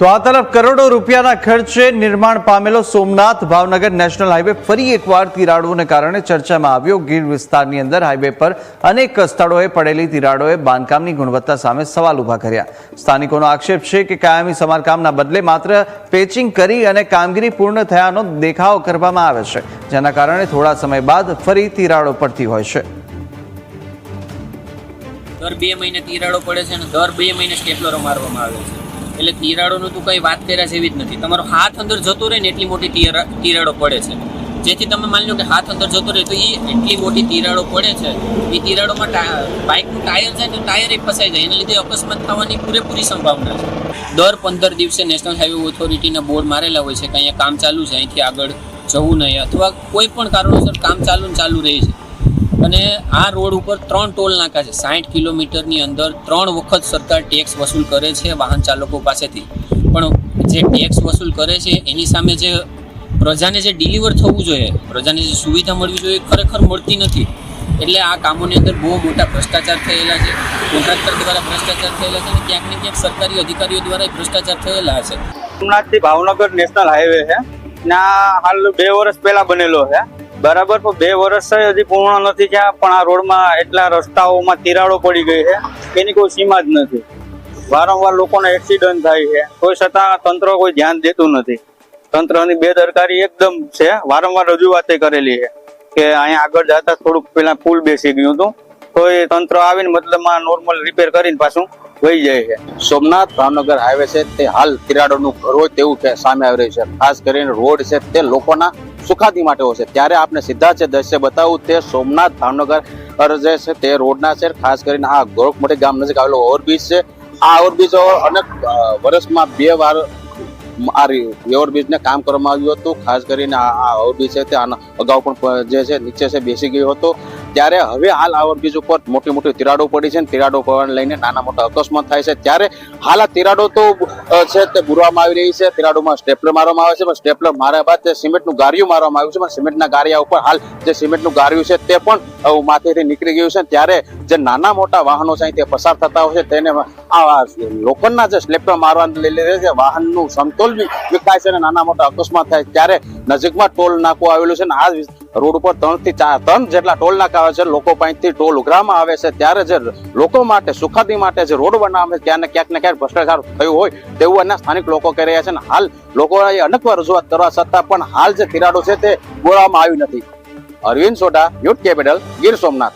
તો આ તરફ કરોડો રૂપિયાના ખર્ચે નિર્માણ પામેલો સોમનાથ ભાવનગર નેશનલ હાઈવે ફરી એકવાર તિરાડોને કારણે ચર્ચામાં આવ્યો। ગીર વિસ્તારની અંદર હાઈવે પર અનેક સ્થળોએ પડેલી તિરાડોએ બાંધકામની ગુણવત્તા સામે સવાલ ઉભા કર્યા। સ્થાનિકોનો આક્ષેપ છે કે કાયમી સમારકામના બદલે માત્ર પેચિંગ કરી અને કામગીરી પૂર્ણ થયાનો દેખાવ કરવામાં આવે છે, જેના કારણે થોડા સમય બાદ ફરી તિરાડો પડતી હોય છે। દર 2 મહિને તિરાડો પડે છે અને દર 2 મહિને સ્ટેપલરો મારવામાં આવે છે। એટલે તિરાડોનું તો કંઈ વાત કર્યા જેવી જ નથી। તમારો હાથ અંદર જતો રહે ને એટલી મોટી તિરાડો પડે છે। જેથી તમે માની લો કે હાથ અંદર જતો રહે તો એ એટલી મોટી તિરાડો પડે છે। એ તિરાડોમાં બાઇકનું ટાયર જાય તો ટાયર ફસાઈ જાય, એના લીધે અકસ્માત થવાની પૂરેપૂરી સંભાવના છે। દર 15 દિવસે નેશનલ હાઈવે ઓથોરિટીના બોર્ડ મારેલા હોય છે કે અહીંયા કામ ચાલુ છે, અહીંથી આગળ જવું નહીં, અથવા કોઈ પણ કારણોસર કામ ચાલુ રહે છે। અને આ રોડ ઉપર 3 ટોલ નાકા છે। 60 કિલોમીટરની અંદર 3 વખત સરકાર ટેક્સ વસૂલ કરે છે વાહન ચાલકો પાસેથી, પણ જે ટેક્સ વસૂલ કરે છે એની સામે જે પ્રજાને જે ડિલિવર થવું જોઈએ, પ્રજાને જે સુવિધા મળવી જોઈએ, ખરેખર મળતી નથી। એટલે આ કામોની અંદર બહુ મોટા ભ્રષ્ટાચાર થયેલા છે, કોન્ટ્રાક્ટર દ્વારા ભ્રષ્ટાચાર થયેલા છે અને ક્યાંક ને ક્યાંક સરકારી અધિકારીઓ દ્વારા ભ્રષ્ટાચાર થયેલા છે। સોમનાથથી ભાવનગર નેશનલ હાઈવે છે, ત્યાં હાલ 2 વર્ષ પહેલા બનેલો છે, બરાબર। તો 2 વર્ષ હજી પૂર્ણ નથી થયા, પણ આ રોડમાં એટલા રસ્તાઓમાં તિરાડો પડી ગઈ છે, એની કોઈ સીમા જ નથી। વારંવાર લોકોને એક્સિડન્ટ થાય છે, કોઈ છતાં તંત્ર કોઈ ધ્યાન દેતું નથી। તંત્રની બેદરકારી એકદમ છે। વારંવાર રજૂઆત કરેલી છે કે અહીંયા આગળ જતા થોડુંક પેલા પુલ બેસી ગયું હતું, તો એ તંત્ર આવીને મતલબમાં નોર્મલ રિપેર કરીને પાછું વહી જાય છે। સોમનાથ ભાવનગર હાઈવે છે તે હાલ તિરાડોનું ઘર હોય તેવું સામે આવી રહ્યું છે। ખાસ કરીને રોડ છે તે લોકોના સુખાદી માટે હોય છે, ત્યારે આપણે સીધા છે દ્રશ્ય બતાવું તે સોમનાથ ભાવનગર જે છે તે રોડના છે। ખાસ કરીને આ ગોરખમટી ગામ નજીક આવેલો ઓવરબ્રિજ છે। આ ઓવરબ્રિજ અનેક વર્ષમાં 2 વાર આ ઓવરબ્રિજને કામ કરવામાં આવ્યું હતું। ખાસ કરીને આ ઓવરબ્રિજ છે તે અગાઉ પણ જે છે નીચે છે બેસી ગયો હતો, ત્યારે હવે હાલ આ ઓવરબ્રિજ ઉપર મોટી મોટી તિરાડો પડી છે। તિરાડો પડવાને લઈને નાના મોટા અકસ્માત થાય છે, ત્યારે હાલ આ તિરાડો તો છે તે બુરવામાં આવી રહી છે। તિરાડોમાં સ્ટેપલર મારવામાં આવે છે, પણ સ્ટેપલર માર્યા બાદ તે સિમેન્ટનું ગારિયું મારવામાં આવ્યું છે, પણ સિમેન્ટના ગારિયા ઉપર હાલ જે સિમેન્ટનું ગારિયું છે તે પણ માથેથી નીકળી ગયું છે। ત્યારે જે નાના મોટા વાહનો છે તે પસાર થતા હોય છે, તેને આ લોખંડના જે સ્ટેપલર મારવાને લઈને જે વાહનનું સમતોલ વિખાય છે અને નાના મોટા અકસ્માત થાય। ત્યારે નજીકમાં ટોલ નાકું આવેલું છે, આ રોડ ઉપર 3 થી 4 જેટલા ટોલ નાકા આવે છે। લોકો પાસેથી ટોલ ઉઘરાવવામાં આવે છે, ત્યારે જે લોકો માટે સુખાદી માટે જે રોડ બનાવે છે ત્યાં ક્યાંક ને ક્યાંક ભ્રષ્ટાચાર થયું હોય તેવું અન્ય સ્થાનિક લોકો કહી રહ્યા છે। હાલ લોકોએ અનેકવાર રજૂઆત કરવા છતાં પણ હાલ જે તિરાડો છે તે બોલાવવામાં આવી નથી। Arvind Sodha, youth capital, Gir Somnath.